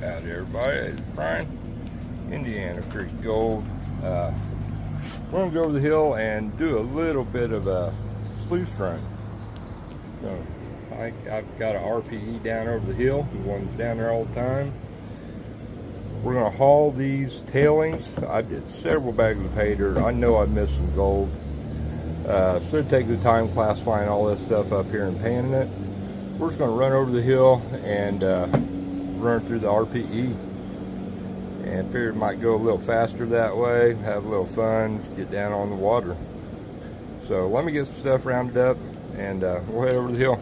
Howdy everybody, it's Brian, Indiana Creek Gold. We're going to go over the hill and do a little bit of a sluice run. So I've got an RPE down over the hill, the one that's down there all the time. We're going to haul these tailings. I did several bags of Paydirt. I know I've missed some gold. So it'll take the time classifying all this stuff up here and panning it. We're just going to run over the hill and run through the RPE, and figured it might go a little faster that way, have a little fun, get down on the water. So let me get some stuff rounded up and we'll head over the hill.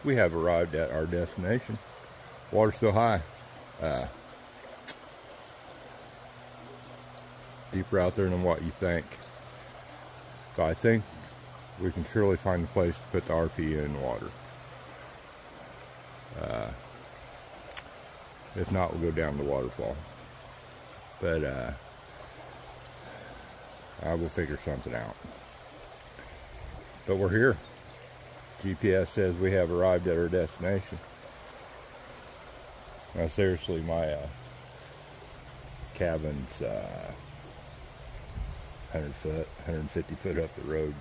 We have arrived at our destination. Water's still high. Deeper out there than what you think. So I think we can surely find a place to put the RPE in the water. If not, we'll go down the waterfall. But I will figure something out. But we're here. GPS says we have arrived at our destination. Now seriously, my cabin's 100 foot, 150 foot up the road.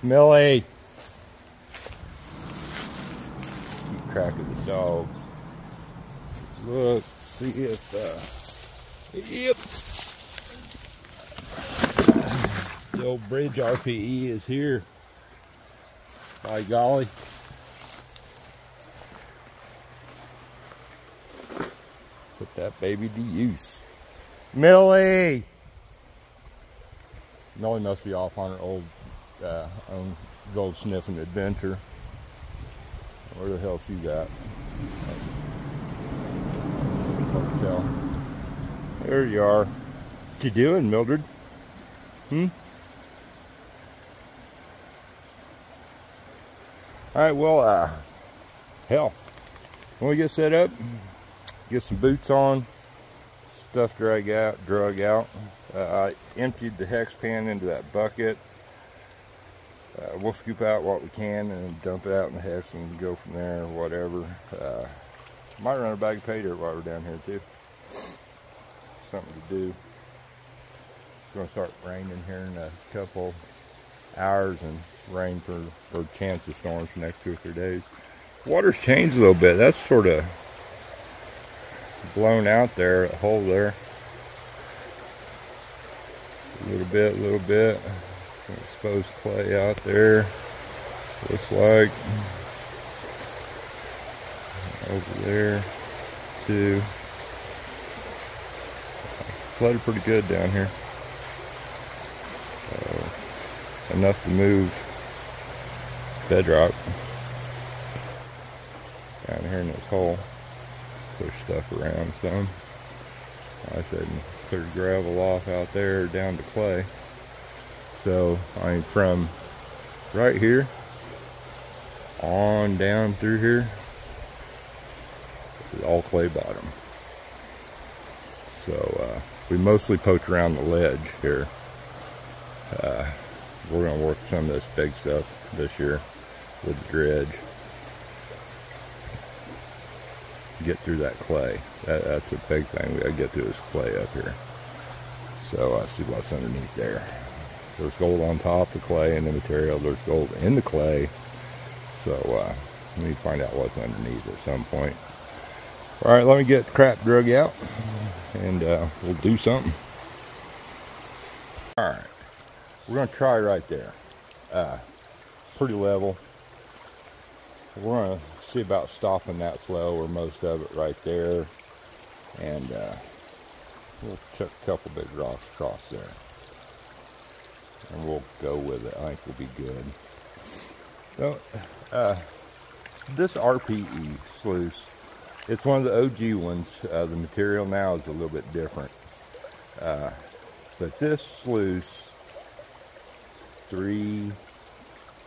Millie! Keep track of the dog. Look, see if, yep. The old bridge RPE is here. By golly. Put that baby to use. Millie! Millie must be off on her old own gold sniffing adventure. Where the hell she got? There you are. What you doing, Mildred? Alright, well, hell, when we get set up, get some boots on, stuff drug out. I emptied the hex pan into that bucket. We'll scoop out what we can and dump it out in the hex and go from there or whatever. Might run a bag of Paydirt while we're down here too. Something to do. It's going to start raining here in a couple hours, and rain for chance of storms for the next 2 or 3 days. Water's changed a little bit. That's sort of blown out there, a hole there. A little bit. Exposed clay out there. Looks like over there too. Flooded pretty good down here. Enough to move bedrock down here in this hole. Push stuff around some. I said clear gravel off out there down to clay. So I'm from right here on down through here. It's all clay bottom. So we mostly poach around the ledge here. We're going to work some of this big stuff this year with the dredge. Get through that clay. That's a big thing. We got to get through this clay up here. So I see what's underneath there. There's gold on top of the clay in the material. There's gold in the clay. So we need to find out what's underneath at some point. All right, let me get the crap drug out and we'll do something. All right, we're going to try right there. Pretty level. We're going to see about stopping that flow, or most of it right there. And we'll chuck a couple big rocks across there. And we'll go with it. I think we'll be good. So, this RPE sluice, it's one of the OG ones. The material now is a little bit different. But this sluice, 3-4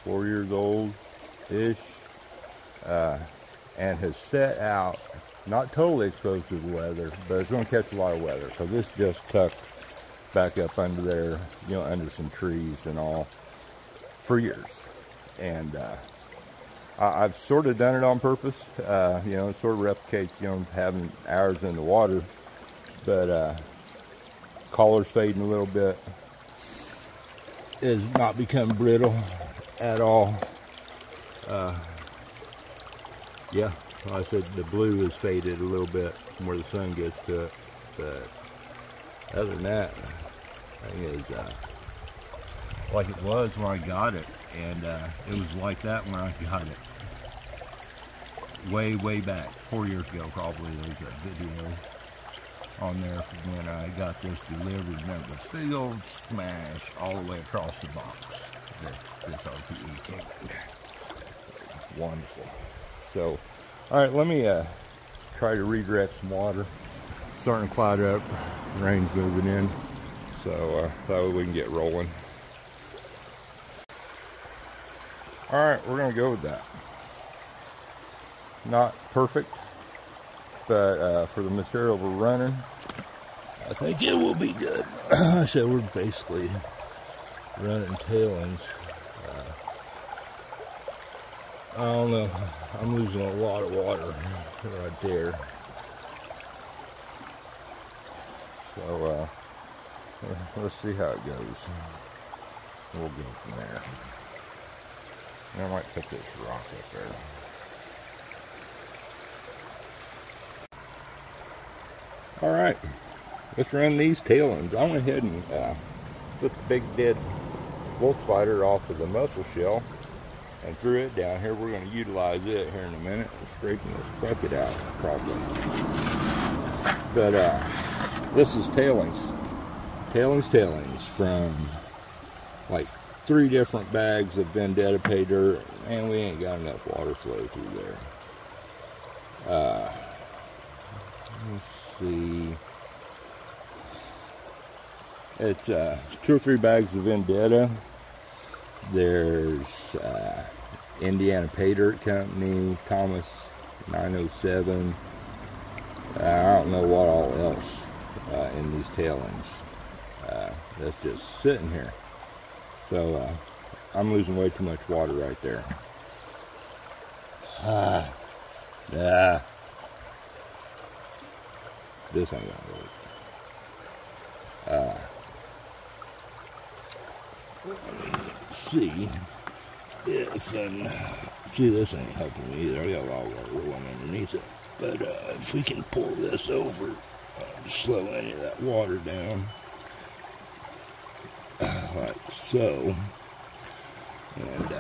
years old-ish, and has set out, not totally exposed to the weather, but it's going to catch a lot of weather. So this just tucked back up under there, you know, under some trees and all for years. And I've sort of done it on purpose. You know, it sort of replicates, you know, having hours in the water. But collar's fading a little bit. It has not become brittle at all. Yeah, like I said, the blue has faded a little bit from where the sun gets to it. But other than that, I think it's like it was when I got it. And it was like that when I got it. Way back, 4 years ago probably. There's a video on there from when I got this delivered, and it was a big old smash all the way across the box. This RPE came. Wonderful. So, all right, let me try to redirect some water. Starting to cloud up, rain's moving in, so that way we can get rolling. All right, we're gonna go with that. Not perfect, but for the material we're running, I think it will be good. So we're basically running tailings. I don't know, I'm losing a lot of water right there. So let's see how it goes. We'll go from there. I might put this rock up there. All right, let's run these tailings. I went ahead and put the big dead wolf spider off of the mussel shell and threw it down here. We're going to utilize it here in a minute. We're scraping this bucket out probably. But this is tailings from like 3 different bags of Vendetta Paydirt, and we ain't got enough water flow through there. Let's see. It's 2 or 3 bags of Vendetta. There's Indiana Paydirt Company, Thomas 907. I don't know what all else in these tailings. That's just sitting here. So I'm losing way too much water right there. This ain't gonna work. Let me see if see, this ain't helping me either. I got a lot of water rolling underneath it. But if we can pull this over, slow any of that water down, like so, and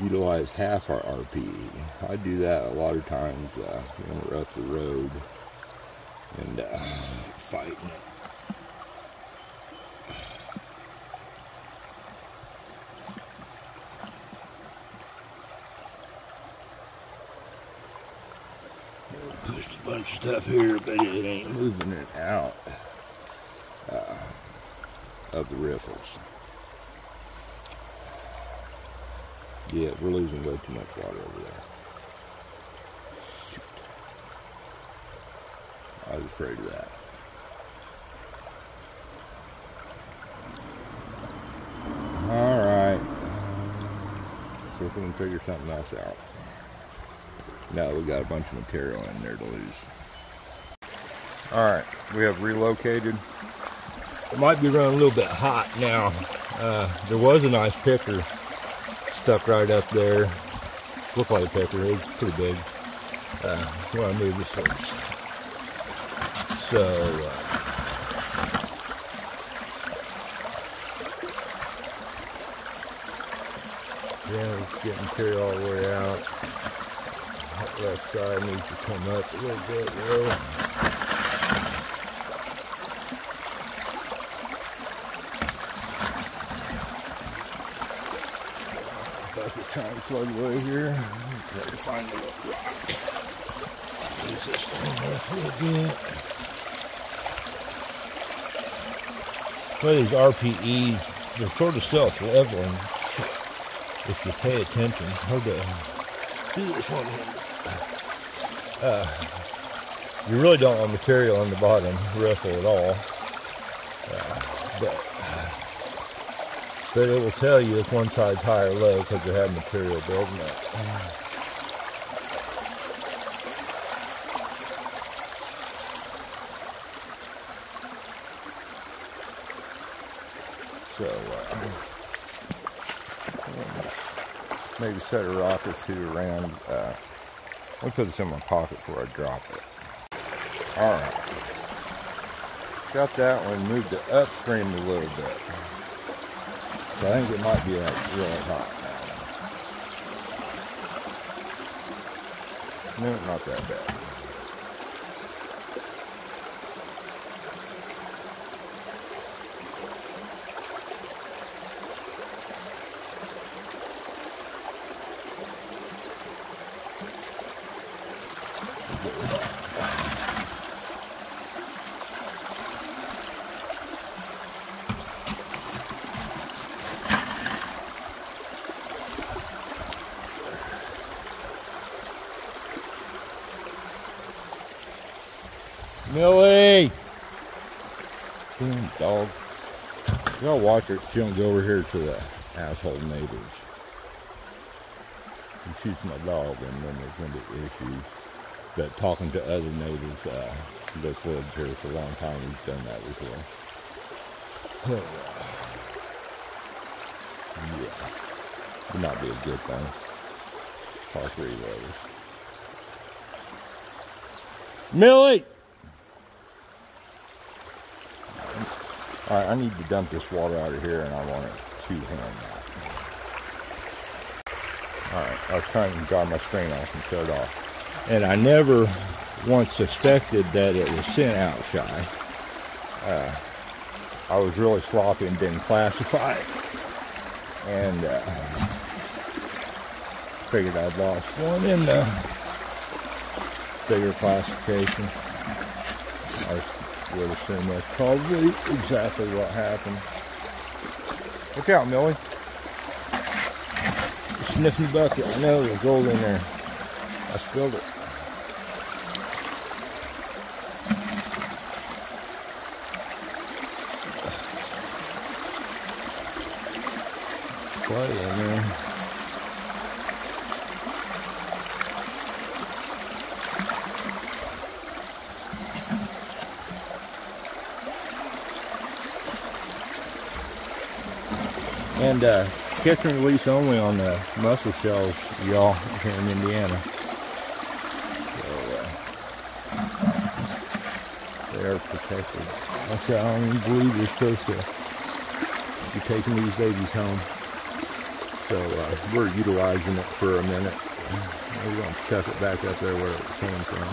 utilize half our RPE. I do that a lot of times when we're up the road and fighting it. Pushed a bunch of stuff here, but it ain't moving it out of the riffles. Yeah, we're losing way too much water over there. Shoot. I was afraid of that. Alright. See if we can figure something else out. No, we got a bunch of material in there to lose. Alright, we have relocated. It might be running a little bit hot now. There was a nice picker stuck right up there. Looked like a picker, it was pretty big. When I move this horse. So, yeah, let's get material all the way out. That left side needs to come up a little bit though. If I could try and flood away here, try to find a little rock. Use this thing up a little bit. Well, these RPEs, they're sort of self-leveling if you pay attention. Hard to do this one hand. You really don't want material on the bottom riffle at all. But But it will tell you if one side's high or low because it had material building up. So, maybe set a rock or two around. I'll put this in my pocket before I drop it. Alright. Got that one, moved it upstream a little bit. So I think it might be like really hot now. No, not that bad. Millie! Damn dog. You gotta watch her. She don't go over here to the asshole neighbors. She shoots my dog and then there's gonna be issues. But talking to other neighbors that's lived here for a long time, he's done that before. Yeah. Would not be a good thing. Par 3 ways. Millie! Alright, I need to dump this water out of here and I want it 2-hand now. Alright, I was trying to dry my screen off and shut it off. And I never once suspected that it was sent out shy. I was really sloppy and didn't classify it. And figured I'd lost one in the bigger classification. I would assume that's probably exactly what happened. Look out, Millie. Sniffing bucket. I know there's gold in there. I spilled it. Play in there. And catch and release only on the mussel shells, y'all, here in Indiana. So they are protected. I don't even believe you're supposed to be taking these babies home. So we're utilizing it for a minute. We're going to chuck it back up there where it came from.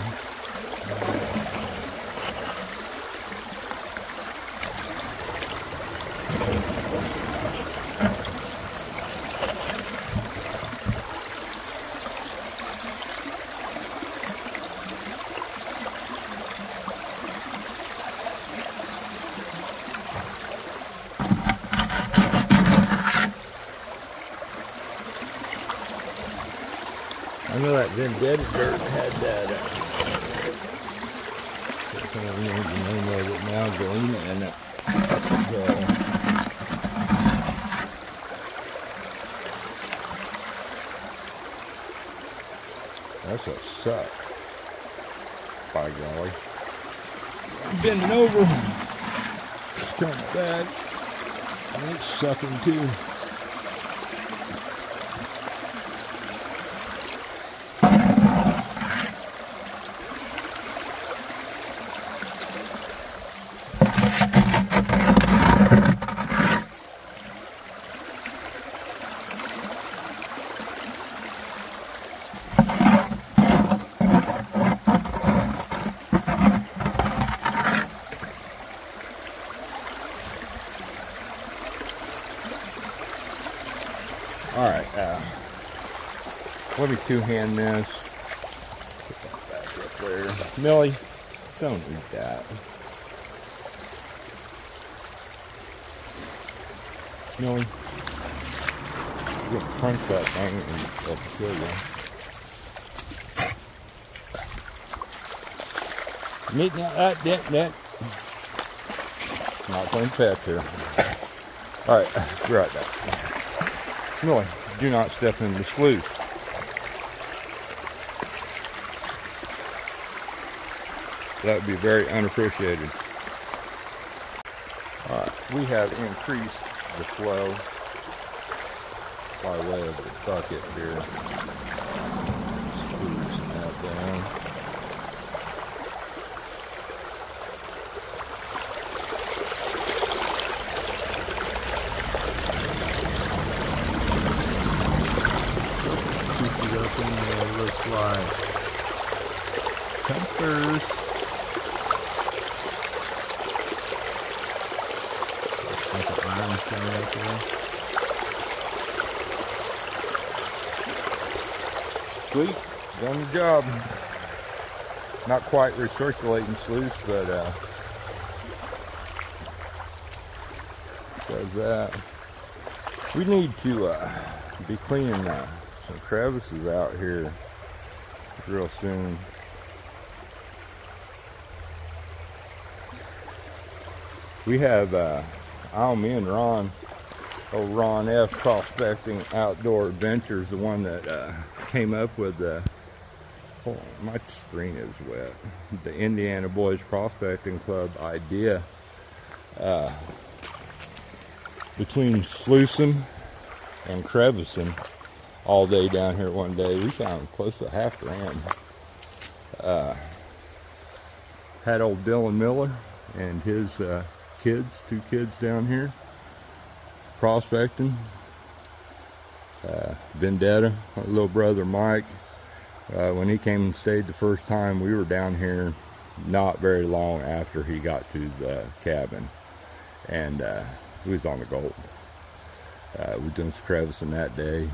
I know that then dead dirt had that, I can't remember the name of it now, galena in it. So, that's a suck, by golly. I'm bending over, it's coming back, and it's sucking too. Alright, let me 2-hand this. Put that back up there. Millie, don't eat that. Millie, you're gonna crunch that thing and it'll kill you. Meeting that. Not playing fetch here. All right, be right back. Really, do not step in the sluice. That would be very unappreciated. All right, we have increased the flow by way of the bucket here. Squeeze that down. Up in there, looks like jumpers. Like an iron stone right there. Sweet, done the job. Not quite recirculating sluice, but does that. We need to be cleaning some crevices out here real soon. We have me and Ron, Ron F. Prospecting Outdoor Adventures, the one that came up with the, oh, my screen is wet, the Indiana Boys Prospecting Club idea. Between sluicing and crevicing all day down here one day, we found close to $5,000. Had old Dylan Miller and his kids, 2 kids down here prospecting. Vendetta, my little brother Mike, when he came and stayed the first time, we were down here not very long after he got to the cabin, and he was on the gold. We done some crevicing that day.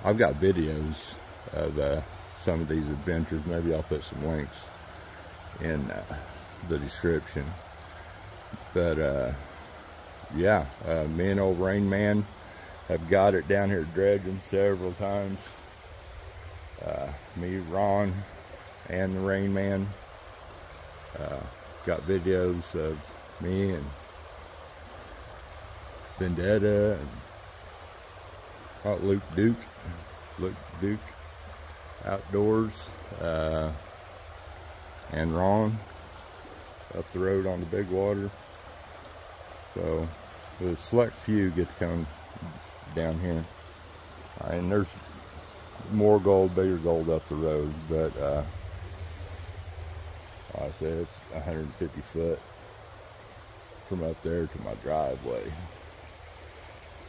I've got videos of some of these adventures. Maybe I'll put some links in the description. But yeah, me and old Rain Man have got it down here dredging several times. Me, Ron, and the Rain Man got videos of me and Vendetta and Luke Duke Outdoors, and Ron up the road on the big water. So the select few get to come down here, and there's more gold, bigger gold up the road, but like I said, it's 150 foot from up there to my driveway.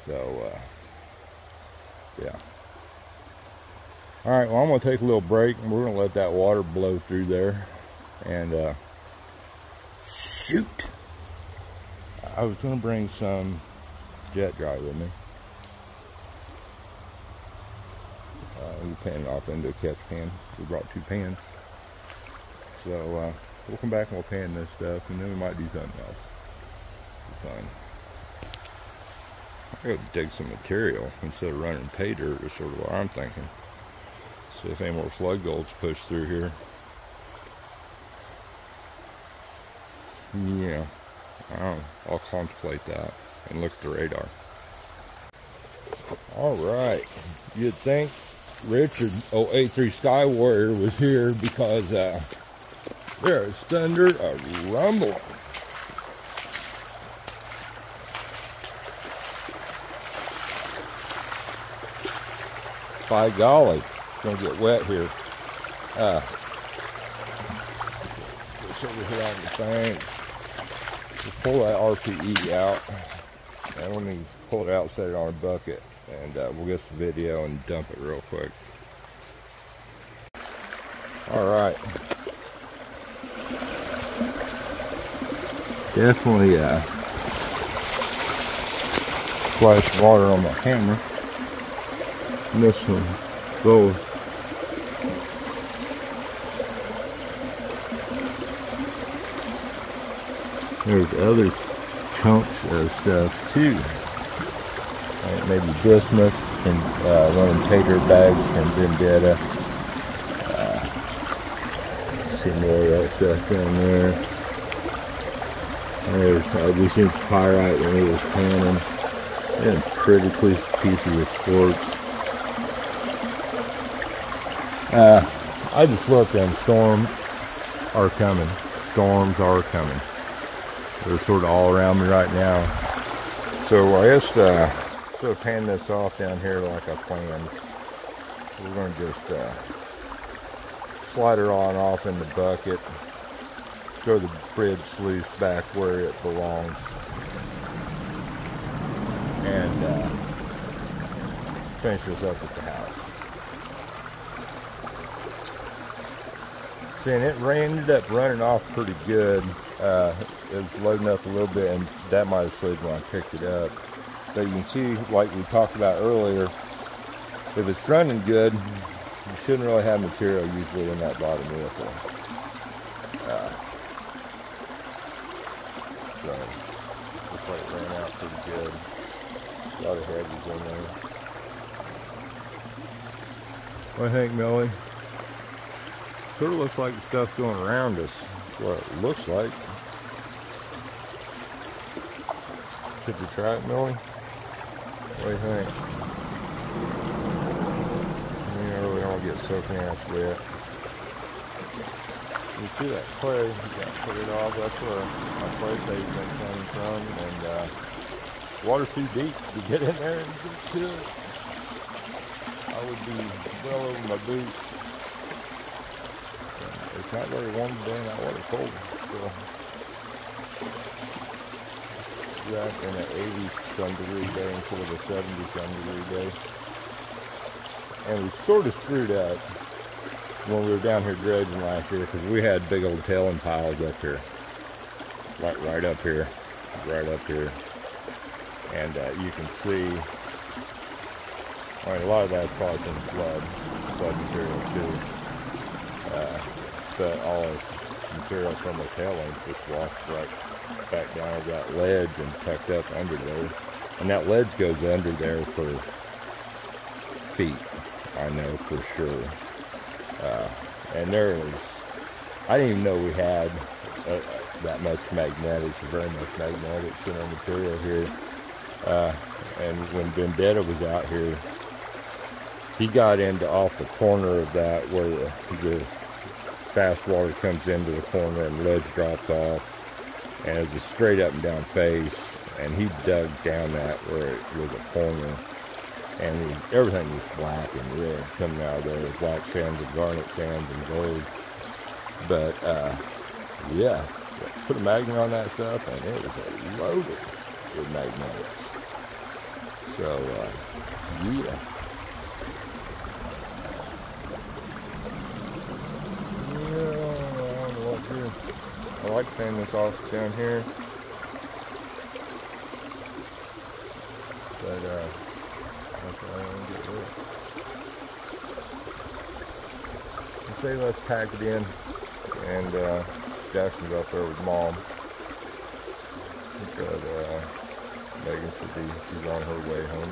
So yeah. All right, well, I'm gonna take a little break and we're gonna let that water blow through there. And shoot, I was gonna bring some jet dry with me. We pan it off into a catch pan. We brought 2 pans. So we'll come back and we'll pan this stuff, and then we might do something else. It's fun. I gotta dig some material instead of running Paydirt, is sort of what I'm thinking. See if any more flood golds push through here. Yeah, I don't know. I'll contemplate that and look at the radar. All right, you'd think Richard 083 Sky Warrior was here because there is thunder a rumbling. By golly, it's gonna get wet here. It's over here on the bank. Just pull that RPE out, and when you pull it out, set it on a bucket, and we'll get some video and dump it real quick. All right. Definitely splash water on my camera. And this one goes. There's other chunks of stuff too. Maybe bismuth and one of them Paydirt bags from Vendetta. See more of that stuff down there. We seen pyrite when it was panning. And pretty pieces of quartz. I just looked and storms are coming. Storms are coming. They're sort of all around me right now. So I just sort of pan this off down here like I planned. We're going to just slide her on off in the bucket. Throw the RPE sluice back where it belongs. And finish this up at the house. See, and it ended up running off pretty good. It was loading up a little bit, and that might have slid when I picked it up. But you can see, like we talked about earlier, if it's running good, you shouldn't really have material usually in that bottom whistle. So, looks like it ran out pretty good. A lot of hedges in there. What do you think, Millie? Sort of looks like the stuff's going around us. That's what it looks like. Should we try it, Millie? What do you think? You know, we don't get soaking ass wet. You see that clay? You got to put it off. That's where my clay tape's been coming from, and water's too deep to get in there and get to it. I would be well over my boots. It's not very warm today, and that water's cold. So, that in an 80-some degree day instead of a 70-some degree day. And we sort of screwed up when we were down here dredging last year, because we had big old tailing piles up here. Like right up here. Right up here. And you can see, I mean, a lot of that's probably from flood material too. But all the material from the tailings just washed right back down over that ledge and tucked up under there. And that ledge goes under there for feet, I know for sure. And there is, I didn't even know we had that much magnetics, or very much magnetics in our material here. And when Vendetta was out here, he got into off the corner of that where the fast water comes into the corner and the ledge drops off, and it's a straight up and down face, and he dug down that where it was a corner, and everything was black and red coming out of there, black sands and garnet sands and gold. But yeah, put a magnet on that stuff, and it was loaded with magnetics. So yeah. I like paying this off down here, but that's all I want to get rid of. I say let's pack it in, and Jackson's up there with Mom, but Megan she's on her way home.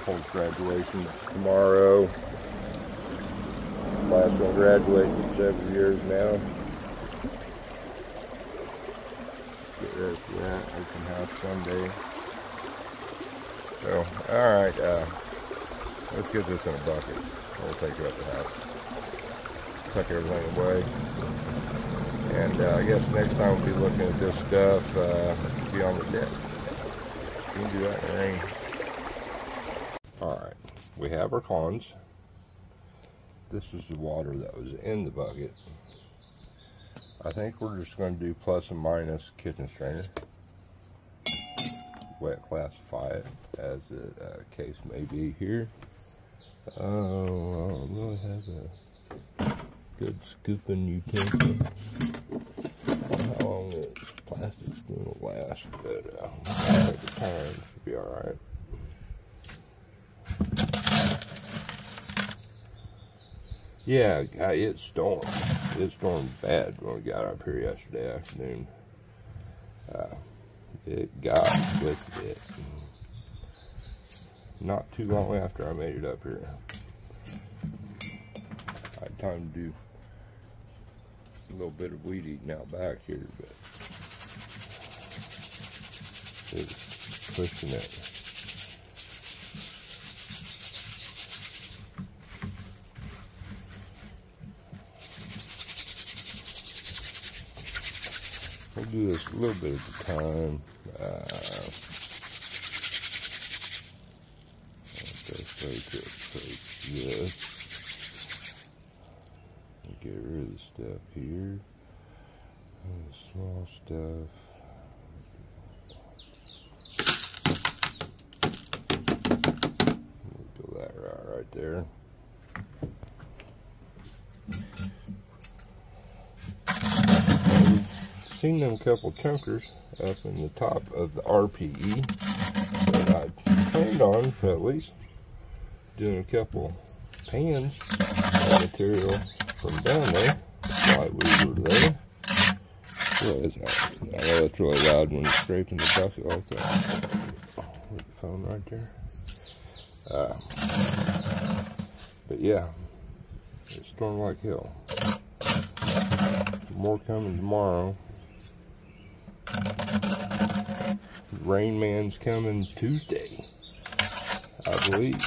Cole's graduation tomorrow. Last one graduating in 7 years now. Get ready for that. Open house Sunday. So, alright, let's get this in a bucket. We'll take it up the house. Tuck everything away. And I guess next time we'll be looking at this stuff, be on the deck. You can do that in the rain. Alright, we have our cons. This is the water that was in the bucket. I think we're just going to do plus and minus kitchen strainer. Wet classify it as the case may be here. Oh, I don't really have a good scooping utensil. How long this plastic's going to last, but I think the time should be alright. Yeah, it stormed. It stormed bad when we got up here yesterday afternoon. It got with it. Not too long after I made it up here. I had time to do a little bit of weed eating out back here, but pushing it. We'll do this a little bit at a time. This. Get rid of the stuff here. The small stuff. Go that route right there. Seen them couple chunkers up in the top of the RPE, but I planned on at least doing a couple pans of material from down there while we were there. I know it's really loud when it's scraping the bucket like that. With the phone right there. But yeah, it stormed like hell. More coming tomorrow. Rain Man's coming Tuesday, I believe.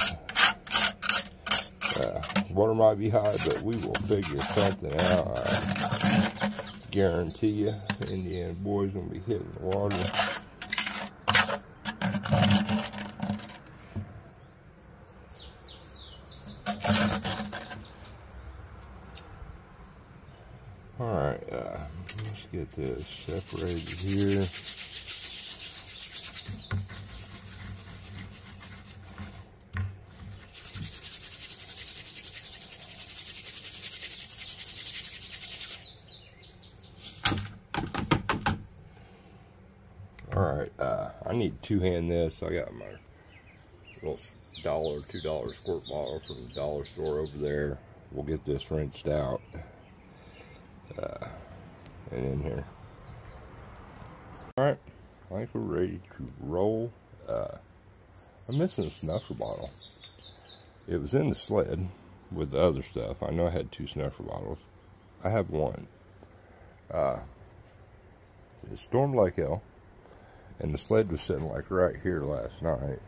Water might be high, but we will figure something out. I guarantee you, Indiana boys gonna be hitting the water. All right, let's get this separated here. Alright, I need to two-hand this. I got my little $1, $2 squirt bottle from the dollar store over there. We'll get this rinsed out and in here. Alright, I think we're ready to roll. I'm missing a snuffer bottle. It was in the sled with the other stuff. I know I had 2 snuffer bottles. I have 1. It stormed like hell. And the sled was sitting like right here last night.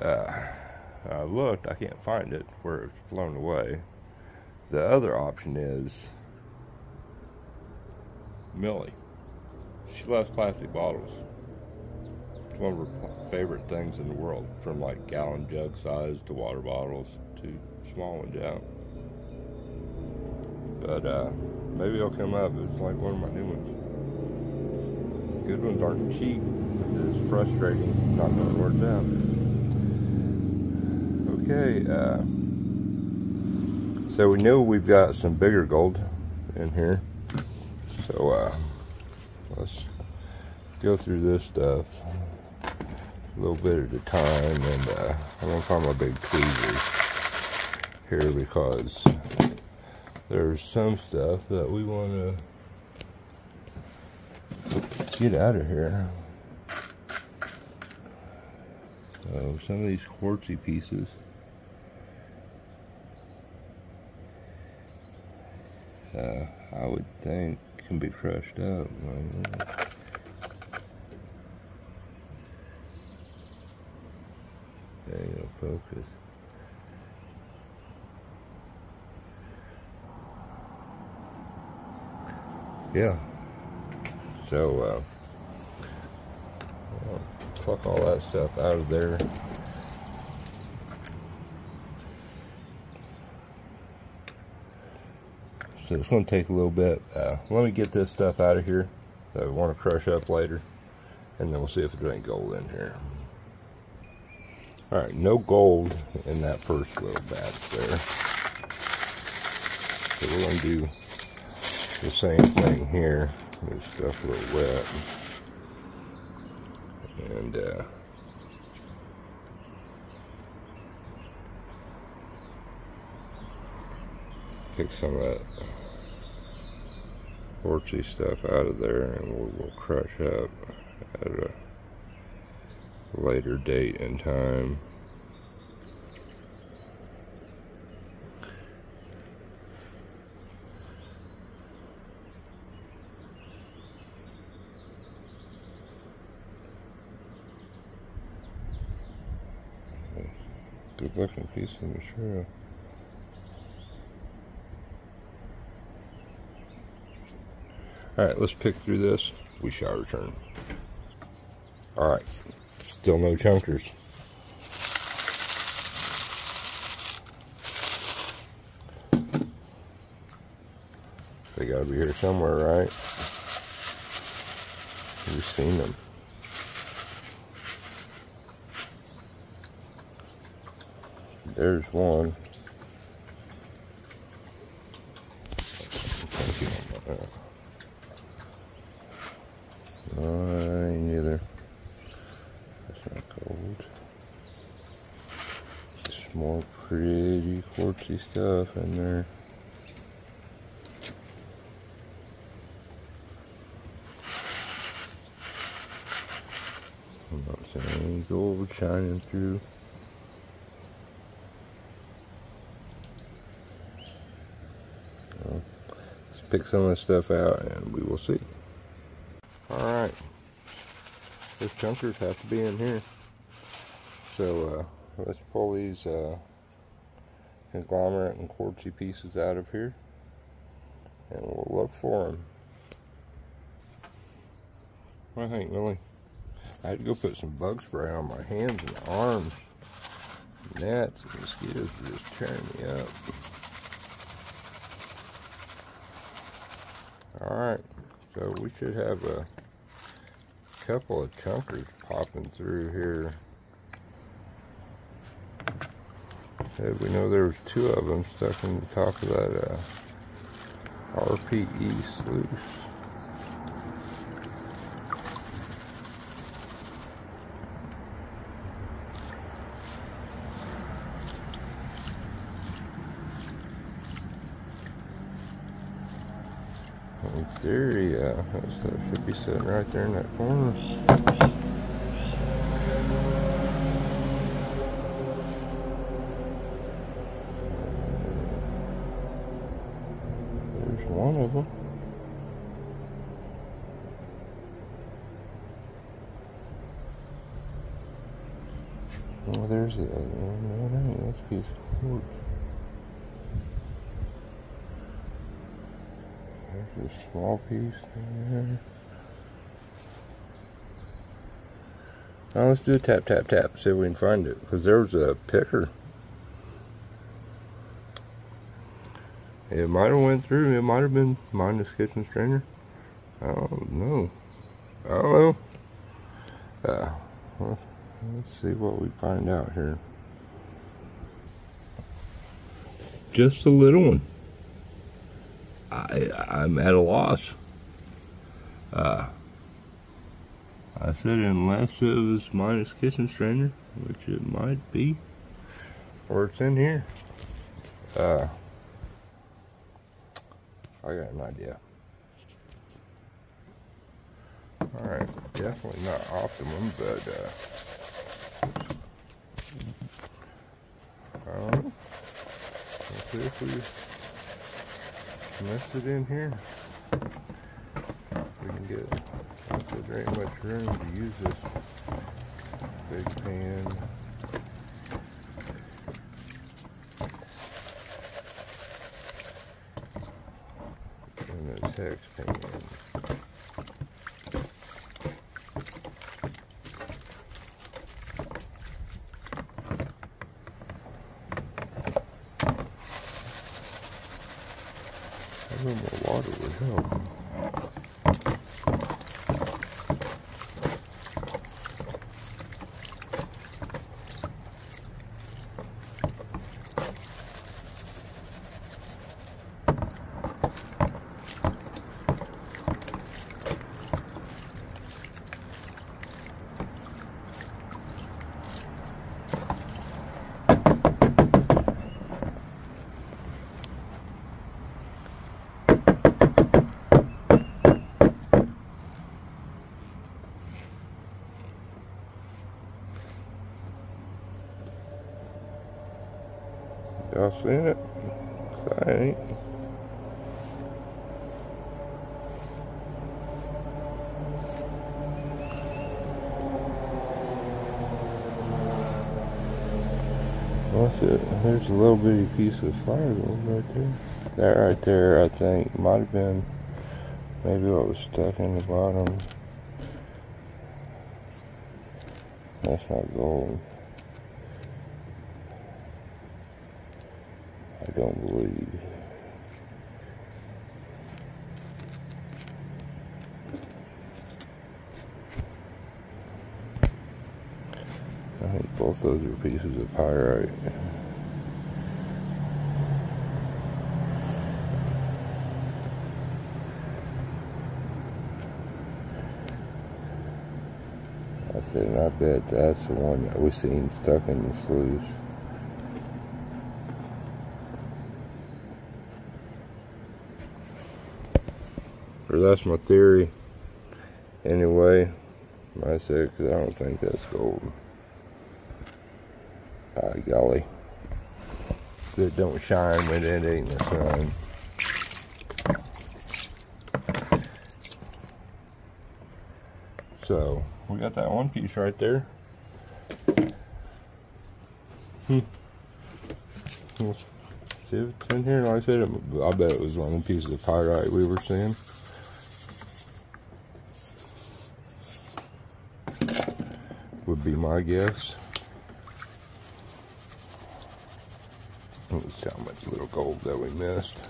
I looked, I can't find it where it's blown away. The other option is Millie. She loves plastic bottles. It's one of her favorite things in the world, from like gallon jug size to water bottles to small ones out. But maybe it'll come up. It's like one of my new ones. Good ones aren't cheap. It's frustrating not knowing where it's at. Okay, so we know we've got some bigger gold in here. So let's go through this stuff a little bit at a time, and I'm gonna find my big tweezers here because there's some stuff that we want to get out of here. So some of these quartzy pieces, I would think can be crushed up. There you go, focus. Yeah. So, I'll pluck all that stuff out of there. So it's going to take a little bit. Let me get this stuff out of here that I want to crush up later, and then we'll see if there's any gold in here. Alright, no gold in that first little batch there. So we're going to do the same thing here. This stuff a little wet. And pick some of that quartzy stuff out of there, and we'll crush up at a later date and time. Good looking piece of material. Alright, let's pick through this. We shall return. Alright, still no chunkers. They gotta be here somewhere, right? We've seen them. There's one. No, I ain't either. That's not gold. Some more pretty quartzy stuff in there. I'm not seeing any gold shining through. Well, let's pick some of this stuff out and we will see. Alright, those chunkers have to be in here. So let's pull these conglomerate and quartzy pieces out of here and we'll look for them. I think really, I had to go put some bug spray on my hands and arms. Gnats and mosquitoes are just tearing me up. Alright, so we should have a couple of chunkers popping through here. So we know there was two of them stuck in the top of that RPE sluice. In theory, that should be sitting right there in that corner. There's one of them. Oh, there's the other one. No, that's a piece of quartz. There's a small piece there. Now let's do a tap, tap, tap, see if we can find it. Because there was a picker. It might have went through. It might have been minus kitchen strainer. I don't know. Well, let's see what we find out here. Just a little one. I'm at a loss. I said unless it was minus kitchen strainer, which it might be, or it's in here. I got an idea. Alright, definitely not optimum, but I don't know. Let's see if we mess it in here. We can get, there ain't much room to use this big pan. And this hex pan. A little more water would help. Y'all seen it? 'Cause I ain't. That's it. There's a little bitty piece of fire gold right there. That right there, I think, might have been maybe what was stuck in the bottom. That's not gold. I don't believe. I think both those are pieces of pyrite. I said, and I bet that's the one that we seen stuck in the sluice. Or that's my theory. Anyway, I said, because I don't think that's gold. Golly. It don't shine when it ain't in the sun. So, we got that one piece right there. Let's see if it's in here. Like I said, I bet it was one of the pieces of pyrite we were seeing. Would be my guess. Let's see how much little gold that we missed.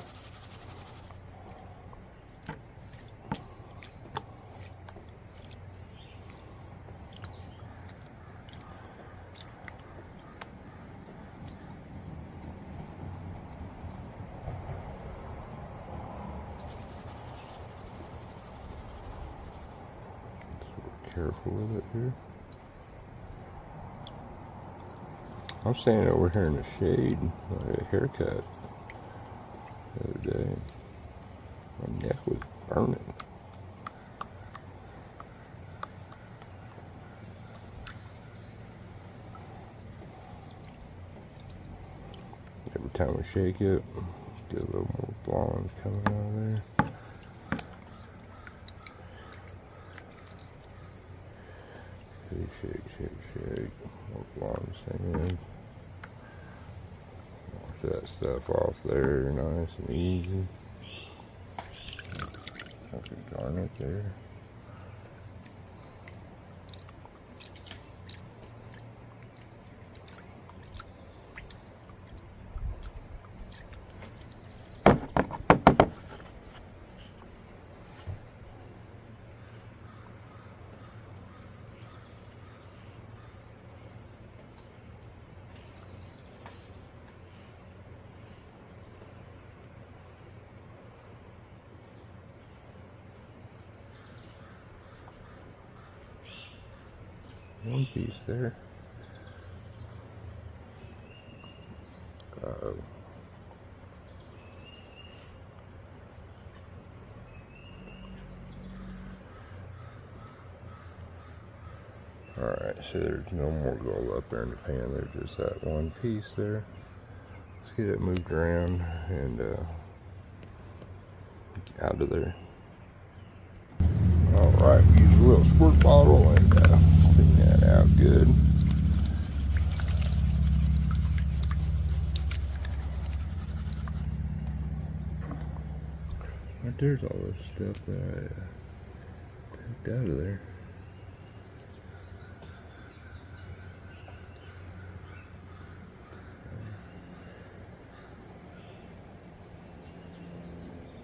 Careful with it here. I'm standing over here in the shade, like a haircut the other day. My neck was burning. Every time we shake it, get a little more blonde coming out of there. Shake. More blonde staying in. Wash that stuff off there, nice and easy. I can garnet there. One piece there. Alright, so there's no more gold up there in the pan. There's just that one piece there. Let's get it moved around and out of there. Alright, use a little squirt bottle and clean that out good. Right there's all this stuff that I took out of there.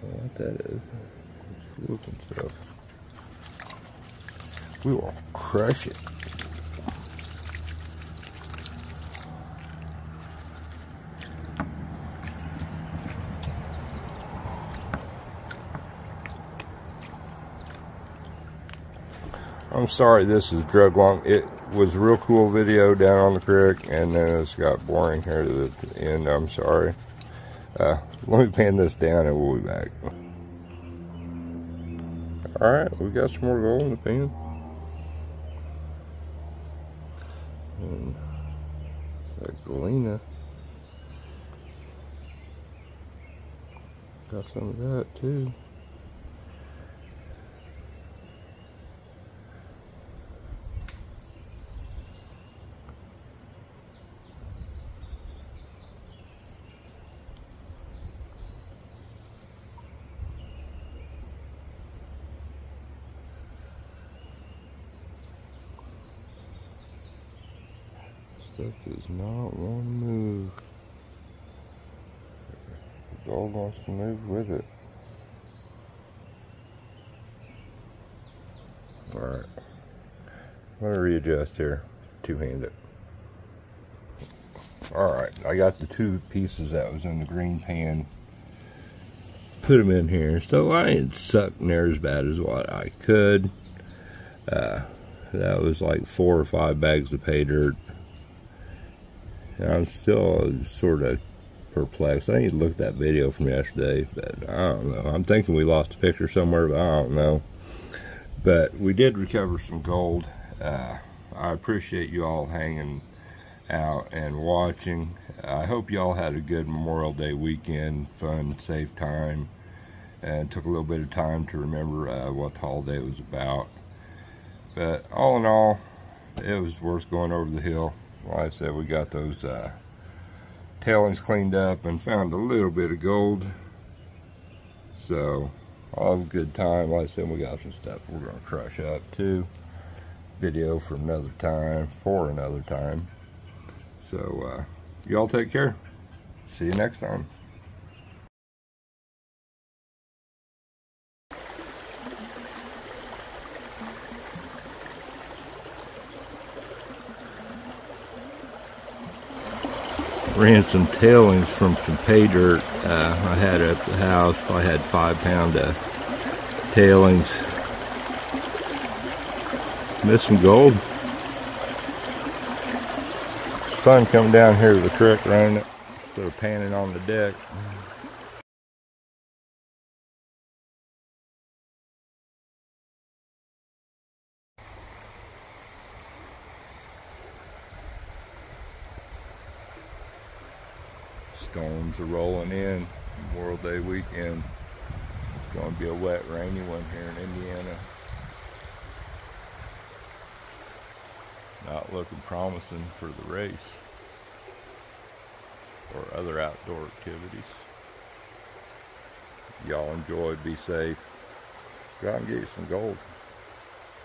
I don't know what that is. It's looking stuff. We will crush it. I'm sorry this is drug long. It was a real cool video down on the creek, and then it's got boring here to the end. I'm sorry. Let me pan this down and we'll be back. Alright, we got some more gold in the pan. And that galena. Got some of that too. Stuff does not want to move. The dog wants to move with it. Alright. I'm going to readjust here. Two-handed. Alright, I got the two pieces that was in the green pan. Put them in here. So I ain't sucked near as bad as what I could. That was like 4 or 5 bags of Paydirt. And I'm still sort of perplexed. I need to look at that video from yesterday, but I don't know. I'm thinking we lost a picture somewhere, but I don't know. But we did recover some gold. I appreciate you all hanging out and watching. I hope y'all had a good Memorial Day weekend, fun, safe time, and took a little bit of time to remember what the holiday was about. But all in all, it was worth going over the hill. Like I said, we got those tailings cleaned up and found a little bit of gold. So, all have a good time. Like I said, we got some stuff we're going to crush up too. Video for another time, So, y'all take care. See you next time. Ran some tailings from some Paydirt I had at the house. I had 5 pound tailings. Missed some gold. It's fun coming down here to the creek running it instead of panning on the deck. Storms are rolling in. Memorial Day weekend. It's going to be a wet, rainy one here in Indiana. Not looking promising for the race or other outdoor activities. Y'all enjoy, be safe. Go out and get you some gold.